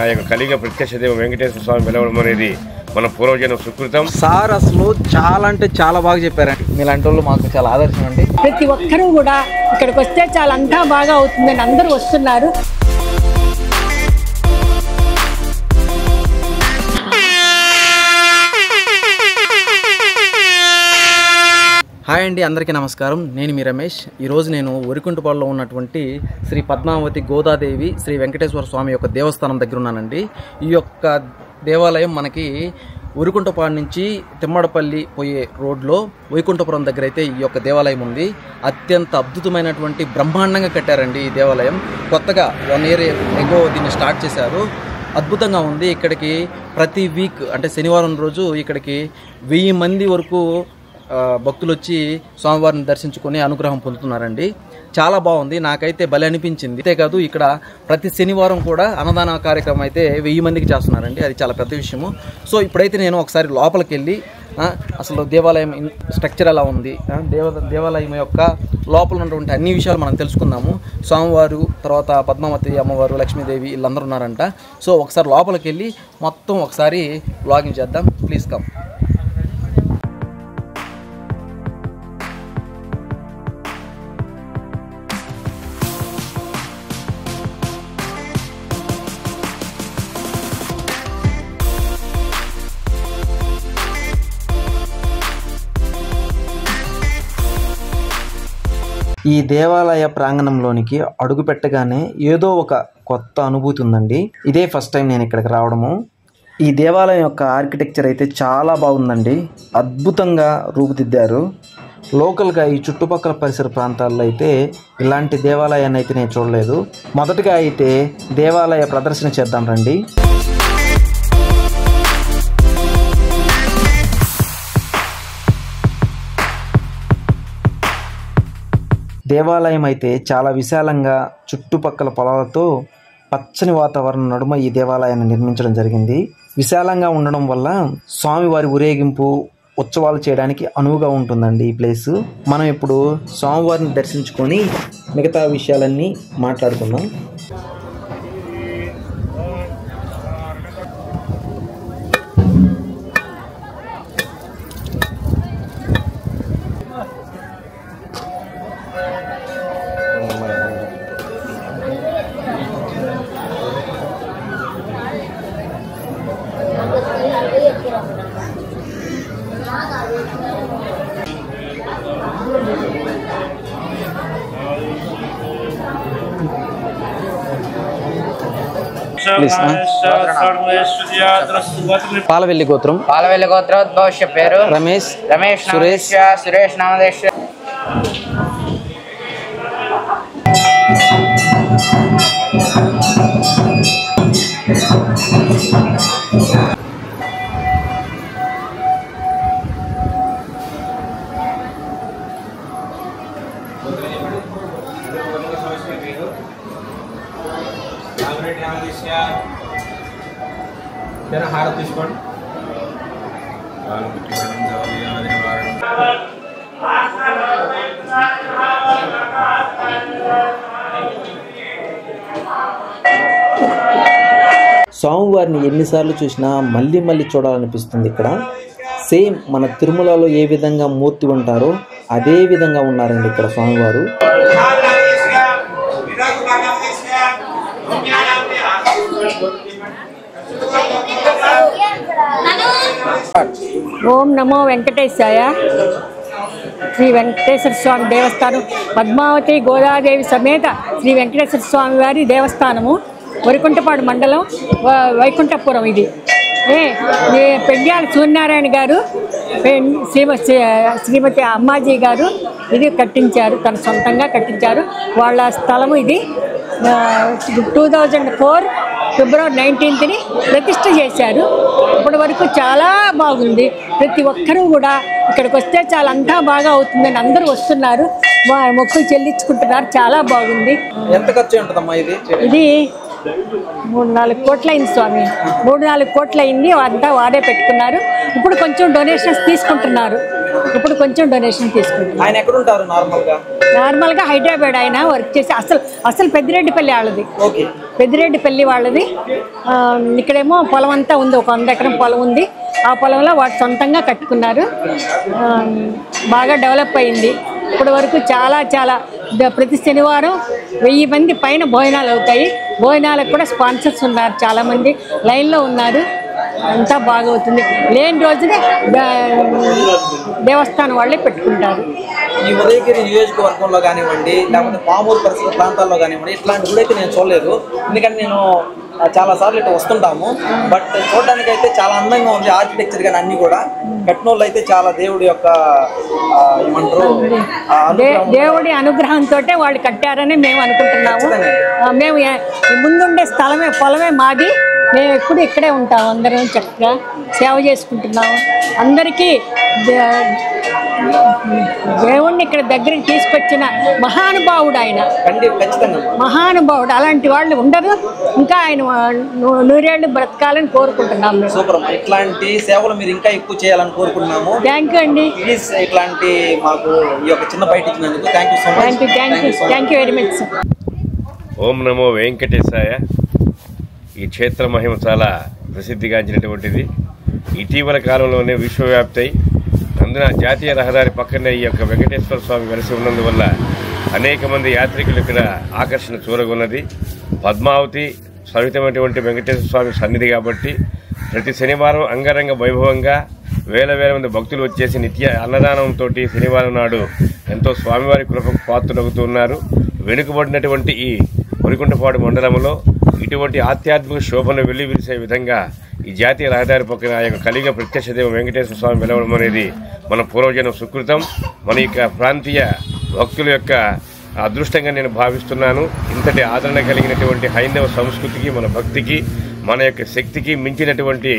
ఆ యొక్క కలిగ ప్రత్యక్ష దేవ వెంకటేశ్వర స్వామి వెలవడం అనేది మన పూర్వజన్మ సుకృతం. సార్ అసలు చాలా అంటే చాలా బాగా చెప్పారండి. మీలాంటి వాళ్ళు మాకు చాలా ఆదర్శం అండి. ప్రతి ఒక్కరూ కూడా ఇక్కడికి వస్తే చాలా అంతా బాగా అవుతుందని అందరూ వస్తున్నారు. హాయ్ అండి, అందరికీ నమస్కారం. నేను మీ రమేష్. ఈరోజు నేను వరికుంటపాడులో ఉన్నటువంటి శ్రీ పద్మావతి గోదాదేవి శ్రీ వెంకటేశ్వర స్వామి యొక్క దేవస్థానం దగ్గర ఉన్నానండి. ఈ యొక్క దేవాలయం మనకి వరికుంటపాడు నుంచి తిమ్మడపల్లి పోయే రోడ్లో వైకుంఠపురం దగ్గర అయితే ఈ యొక్క దేవాలయం ఉంది. అత్యంత అద్భుతమైనటువంటి బ్రహ్మాండంగా కట్టారండి ఈ దేవాలయం. కొత్తగా 1 year ఎగో దీన్ని స్టార్ట్ చేశారు. అద్భుతంగా ఉంది. ఇక్కడికి ప్రతి వీక్ అంటే శనివారం రోజు ఇక్కడికి 1000 మంది వరకు భక్తులు వచ్చి స్వామివారిని దర్శించుకొని అనుగ్రహం పొందుతున్నారండి. చాలా బాగుంది, నాకైతే భలే అనిపించింది. అంతేకాదు ఇక్కడ ప్రతి శనివారం కూడా అన్నదాన కార్యక్రమం అయితే 1000 మందికి చేస్తున్నారండి. అది చాలా పెద్ద విషయము. సో ఇప్పుడైతే నేను ఒకసారి లోపలికి వెళ్ళి అసలు దేవాలయం స్ట్రక్చర్ ఎలా ఉంది, దేవాలయం యొక్క లోపల ఉన్నటువంటి అన్ని విషయాలు మనం తెలుసుకుందాము. స్వామివారు, తర్వాత పద్మావతి అమ్మవారు, లక్ష్మీదేవి వీళ్ళందరూ ఉన్నారంట. సో ఒకసారి లోపలికి వెళ్ళి మొత్తం ఒకసారి వ్లాగింగ్ చేద్దాం. Please come. ఈ దేవాలయ ప్రాంగణంలోనికి అడుగు పెట్టగానే ఏదో ఒక కొత్త అనుభూతి ఉందండి. ఇదే ఫస్ట్ టైం నేను ఇక్కడికి రావడము. ఈ దేవాలయం యొక్క ఆర్కిటెక్చర్ అయితే చాలా బాగుందండి. అద్భుతంగా రూపుదిద్దారు. లోకల్గా ఈ చుట్టుపక్కల పరిసర ప్రాంతాల్లో అయితే ఇలాంటి దేవాలయాన్ని అయితే నేను చూడలేదు. మొదటగా అయితే దేవాలయ ప్రదర్శన చేద్దాం రండి. దేవాలయం అయితే చాలా విశాలంగా చుట్టుపక్కల పొలాలతో పచ్చని వాతావరణం నడుమ ఈ దేవాలయాన్ని నిర్మించడం జరిగింది. విశాలంగా ఉండడం వల్ల స్వామివారి ఊరేగింపు ఉత్సవాలు చేయడానికి అనువుగా ఉంటుందండి ఈ ప్లేస్. మనం ఇప్పుడు స్వామివారిని దర్శించుకొని మిగతా విషయాలన్నీ మాట్లాడుకుందాం. పాలవెల్లి గోత్రం. పాలవెల్లి గోత్రోద్భవస్య పేరు రమేష్. సురేష్ నామదేశ్. హారతి తీసుకోండి. స్వామివారిని ఎన్నిసార్లు చూసినా మళ్ళీ మళ్ళీ చూడాలనిపిస్తుంది. ఇక్కడ సేమ్ మన తిరుమలలో ఏ విధంగా మూర్తి ఉంటారో అదే విధంగా ఉన్నారండి ఇక్కడ స్వామివారు. ఓం నమో వెంకటేశాయ. శ్రీ వెంకటేశ్వర స్వామి దేవస్థానం, పద్మావతి గోదాదేవి సమేత శ్రీ వెంకటేశ్వర స్వామి వారి దేవస్థానము, వరికుంటపాడు మండలం, వైకుంఠపురం. ఇది పెండ్యాల సూర్యనారాయణ గారు, శ్రీమతి అమ్మాజీ గారు ఇది కట్టించారు, తన సొంతంగా కట్టించారు. వాళ్ళ స్థలము ఇది. 2004 ఫిబ్రవరి 19th ప్రతిష్ఠ చేశారు. ఇప్పటి వరకు చాలా బాగుంది. ప్రతి ఒక్కరూ కూడా ఇక్కడికి వస్తే చాలా అంతా బాగా అవుతుందని అందరూ వస్తున్నారు, మొక్కులు చెల్లించుకుంటున్నారు. చాలా బాగుంది. ఎంత ఖర్చు ఉంటుందమ్మా ఇది? ఇది 3-4 కోట్లు అయింది స్వామి. 3-4 కోట్లు అయింది. అంతా వాడే పెట్టుకున్నారు. ఇప్పుడు కొంచెం డొనేషన్స్ తీసుకుంటున్నారు. ఇప్పుడు కొంచెం డొనేషన్ తీసుకుంటున్నాం. ఆయన ఎక్కడ ఉంటారు నార్మల్గా హైదరాబాద్ ఆయన వర్క్ చేసి అసలు పెద్దిరెడ్డిపల్లి వాళ్ళది. పెద్దిరెడ్డిపల్లి వాళ్ళది. ఇక్కడేమో పొలం అంతా ఉంది, ఒక 100 ఎకరం పొలం ఉంది. ఆ పొలంలో వాడు సొంతంగా కట్టుకున్నారు. బాగా డెవలప్ అయింది. ఇప్పటి వరకు చాలా ప్రతి శనివారం 1000 మంది పైన భోజనాలు అవుతాయి. భోజనాలకు కూడా స్పాన్సర్స్ ఉన్నారు, చాలామంది లైన్లో ఉన్నారు. అంతా బాగవుతుంది. లేని రోజునే దేవస్థానం వాళ్ళే పెట్టుకుంటారు. ఈ ఉదయగిరి నియోజకవర్గంలో కానివ్వండి, లేకపోతే పామూరు పరిసర ప్రాంతాల్లో కానివ్వండి, ఇట్లాంటి గుడి అయితే నేను చూడలేదు. ఎందుకంటే నేను చాలా సార్లు ఇట్లా వస్తుంటాము. బట్ చూడడానికి అయితే చాలా అందంగా ఉంది. ఆర్కిటెక్చర్ కానీ అన్ని కూడా కట్నోళ్ళు అయితే చాలా దేవుడి యొక్క ఏమంటారు దేవుడి అనుగ్రహంతో వాళ్ళు కట్టారని మేము అనుకుంటున్నాము. మేము ముందుండే పొలమే మాది. మేము ఎప్పుడు ఇక్కడే ఉంటాము. అందరం చక్కగా సేవ చేసుకుంటున్నాము. అందరికీ దేవుణ్ణి ఇక్కడ దగ్గరికి తీసుకొచ్చిన మహానుభావుడు ఆయన. మహానుభావుడు. అలాంటి వాళ్ళు ఉండరు. ఇంకా ఆయన 100 ఏళ్ళు బ్రతకాలని కోరుకుంటున్నాము. ఇట్లాంటి సేవలు మీరు ఇంకా ఎక్కువ చేయాలని కోరుకుంటున్నాము. థ్యాంక్ యూ అండి. ప్లీజ్ ఇట్లాంటి మాకు ఈ యొక్క చిన్న బయట ఇచ్చినందుకు thank you so much. Thank you very much. Om నమో వెంకటేశాయ. ఈ క్షేత్ర మహిమ చాలా ప్రసిద్ధిగాంచినటువంటిది. ఇటీవల కాలంలోనే విశ్వవ్యాప్తి. అందున జాతీయ రహదారి పక్కనే ఈ యొక్క వెంకటేశ్వర స్వామి వెలసి ఉన్నందువల్ల అనేక మంది యాత్రికులు ఇక్కడ ఆకర్షణ చూరగొన్నది. పద్మావతి సవితమైనటువంటి వెంకటేశ్వర స్వామి సన్నిధి కాబట్టి ప్రతి శనివారం అంగరంగ వైభవంగా వేల మంది భక్తులు వచ్చేసి నిత్య అన్నదానంతో శనివారం నాడు ఎంతో స్వామివారి కృపకు పాత్రులవుతున్నారు. వెనుకబడినటువంటి ఈ వరికుంటపాడు మండలంలో ఇటువంటి ఆధ్యాత్మిక శోభను వెల్లివిరిసే విధంగా ఈ జాతీయ రహదారి పక్కన ఆ యొక్క కలిగ ప్రత్యక్ష దేవ వెంకటేశ్వర స్వామి వెలవడం అనేది మన పూర్వజనం సుకృతం. మన యొక్క ప్రాంతీయ భక్తుల యొక్క అదృష్టంగా నేను భావిస్తున్నాను. ఇంతటి ఆదరణ కలిగినటువంటి హైందవ సంస్కృతికి, మన భక్తికి, మన యొక్క శక్తికి మించినటువంటి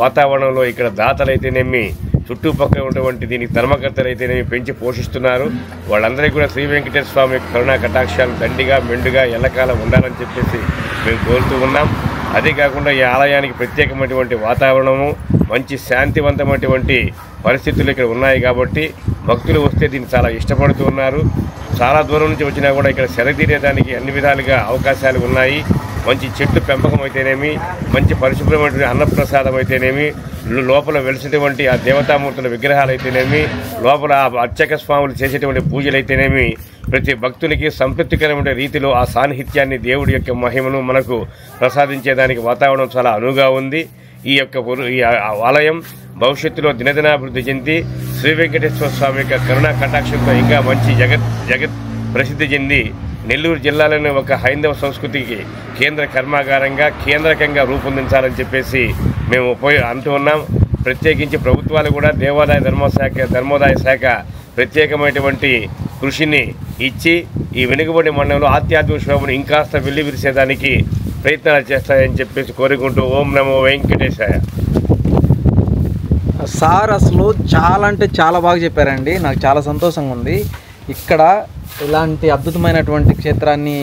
వాతావరణంలో ఇక్కడ దాతలైతేనేమి, చుట్టుపక్కల ఉన్నటువంటి దీనికి ధర్మకర్తలైతేనేమి పెంచి పోషిస్తున్నారు. వాళ్ళందరికీ కూడా శ్రీ వెంకటేశ్వర స్వామి యొక్క కరుణా కటాక్షాలు దండిగా మెండుగా ఎల్లకాలం ఉండాలని చెప్పేసి మేము కోరుతూ ఉన్నాం. అదే కాకుండా ఈ ఆలయానికి ప్రత్యేకమైనటువంటి వాతావరణము, మంచి శాంతివంతమైనటువంటి పరిస్థితులు ఇక్కడ ఉన్నాయి కాబట్టి భక్తులు వస్తే దీన్ని చాలా ఇష్టపడుతూ ఉన్నారు. చాలా దూరం నుంచి వచ్చినా కూడా ఇక్కడ సెలతీరేదానికి అన్ని విధాలుగా అవకాశాలు ఉన్నాయి. మంచి చెట్టు పెంపకం అయితేనేమి, మంచి పరిశుభ్రమైనటువంటి అన్నప్రసాదం అయితేనేమి, లోపల వెలిసినటువంటి ఆ దేవతామూర్తుల విగ్రహాలు అయితేనేమి, లోపల అర్చక స్వాములు చేసేటువంటి పూజలు అయితేనేమి, ప్రతి భక్తునికి సంతృప్తికరమైన రీతిలో ఆ సాన్నిహిత్యాన్ని, దేవుడి యొక్క మహిమను మనకు ప్రసాదించేదానికి వాతావరణం చాలా అనువుగా ఉంది. ఈ ఆలయం భవిష్యత్తులో దినదినాభివృద్ధి చెంది శ్రీ వెంకటేశ్వర స్వామి యొక్క కరుణా కటాక్షంతో ఇంకా మంచి జగత్ ప్రసిద్ధి చెంది నెల్లూరు జిల్లాలోని ఒక హైందవ సంస్కృతికి కేంద్ర కర్మాగారంగా కేంద్రకంగా రూపొందించాలని చెప్పేసి మేము అంటూ ఉన్నాం. ప్రత్యేకించి ప్రభుత్వాలు కూడా దేవాదాయ ధర్మోదాయ శాఖ ప్రత్యేకమైనటువంటి కృషిని ఇచ్చి ఈ వెనుకబడి మండలంలో ఆధ్యాత్మిక శోభను ఇంకాస్త వెల్లివిరిసేదానికి ప్రయత్నాలు చేస్తాయని చెప్పేసి కోరుకుంటూ ఓం నమో వెంకటేశాయ. సార్ అసలు చాలా అంటే చాలా బాగా చెప్పారండి. నాకు చాలా సంతోషంగా ఉంది. ఇక్కడ ఇలాంటి అద్భుతమైనటువంటి క్షేత్రాన్ని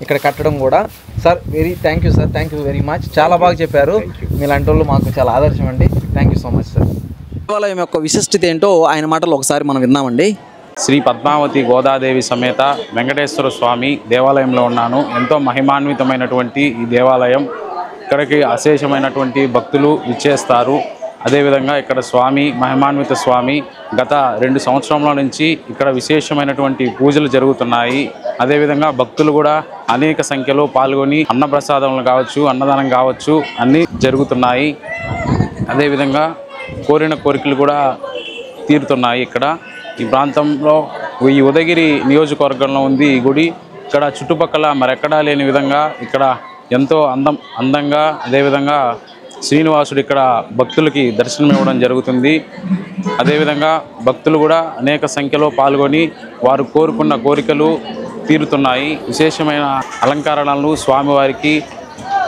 ఇక్కడ కట్టడం కూడా. Sir thank you sir, thank you very much. చాలా బాగా చెప్పారు. మీలాంటి వాళ్ళు మాకు చాలా ఆదర్శం అండి. Thank you so much sir. దేవాలయం యొక్క విశిష్టత ఏంటో ఆయన మాటలు ఒకసారి మనం విన్నామండి. శ్రీ పద్మావతి గోదాదేవి సమేత వెంకటేశ్వర స్వామి దేవాలయంలో ఉన్నాను. ఎంతో మహిమాన్వితమైనటువంటి ఈ దేవాలయం. ఇక్కడికి అశేషమైనటువంటి భక్తులు విచ్చేస్తారు. అదేవిధంగా ఇక్కడ స్వామి మహిమాన్విత స్వామి గత 2 సంవత్సరాల నుంచి ఇక్కడ విశేషమైనటువంటి పూజలు జరుగుతున్నాయి. అదేవిధంగా భక్తులు కూడా అనేక సంఖ్యలో పాల్గొని అన్నప్రసాదములు కావచ్చు, అన్నదానం కావచ్చు అన్నీ జరుగుతున్నాయి. అదేవిధంగా కోరిన కోరికలు కూడా తీరుతున్నాయి. ఇక్కడ ఈ ప్రాంతంలో ఈ ఉదయగిరి నియోజకవర్గంలో ఉంది ఈ గుడి. ఇక్కడ చుట్టుపక్కల మరెక్కడా లేని విధంగా ఇక్కడ ఎంతో అందంగా అదేవిధంగా శ్రీనివాసుడు ఇక్కడ భక్తులకి దర్శనం ఇవ్వడం జరుగుతుంది. అదేవిధంగా భక్తులు కూడా అనేక సంఖ్యలో పాల్గొని వారు కోరుకున్న కోరికలు తీరుతున్నాయి. విశేషమైన అలంకరణలు స్వామివారికి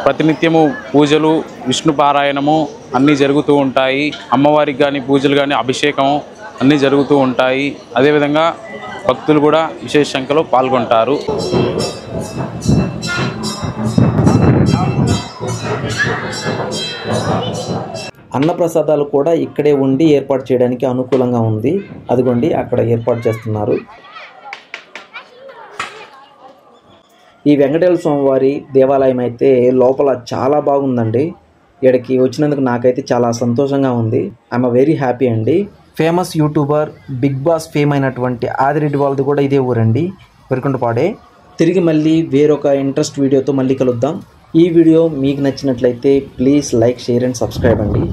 ప్రతినిత్యము పూజలు, విష్ణు పారాయణము అన్నీ జరుగుతూ ఉంటాయి. అమ్మవారికి కానీ పూజలు కానీ అభిషేకం అన్నీ జరుగుతూ ఉంటాయి. అదేవిధంగా భక్తులు కూడా విశేష సంఖ్యలో పాల్గొంటారు. అన్నప్రసాదాలు కూడా ఇక్కడే ఉండి ఏర్పాటు చేయడానికి అనుకూలంగా ఉంది. అదిగోండి అక్కడ ఏర్పాటు చేస్తున్నారు. ఈ వెంకటేశ్వర స్వామి వారి దేవాలయం అయితే లోపల చాలా బాగుందండి. ఇక్కడికి వచ్చినందుకు నాకైతే చాలా సంతోషంగా ఉంది. ఐఎమ్ వెరీ హ్యాపీ అండి. Famous YouTuber Bigg Boss fame Adireddy ఆదిరెడ్డి వాళ్ళది కూడా ఇదే ఊరండి, వరికుంటపాడే. తిరిగి మళ్ళీ వేరొక ఇంట్రెస్ట్ వీడియోతో మళ్ళీ కలుద్దాం. ఈ వీడియో మీకు నచ్చినట్లయితే please like, share and subscribe అండి.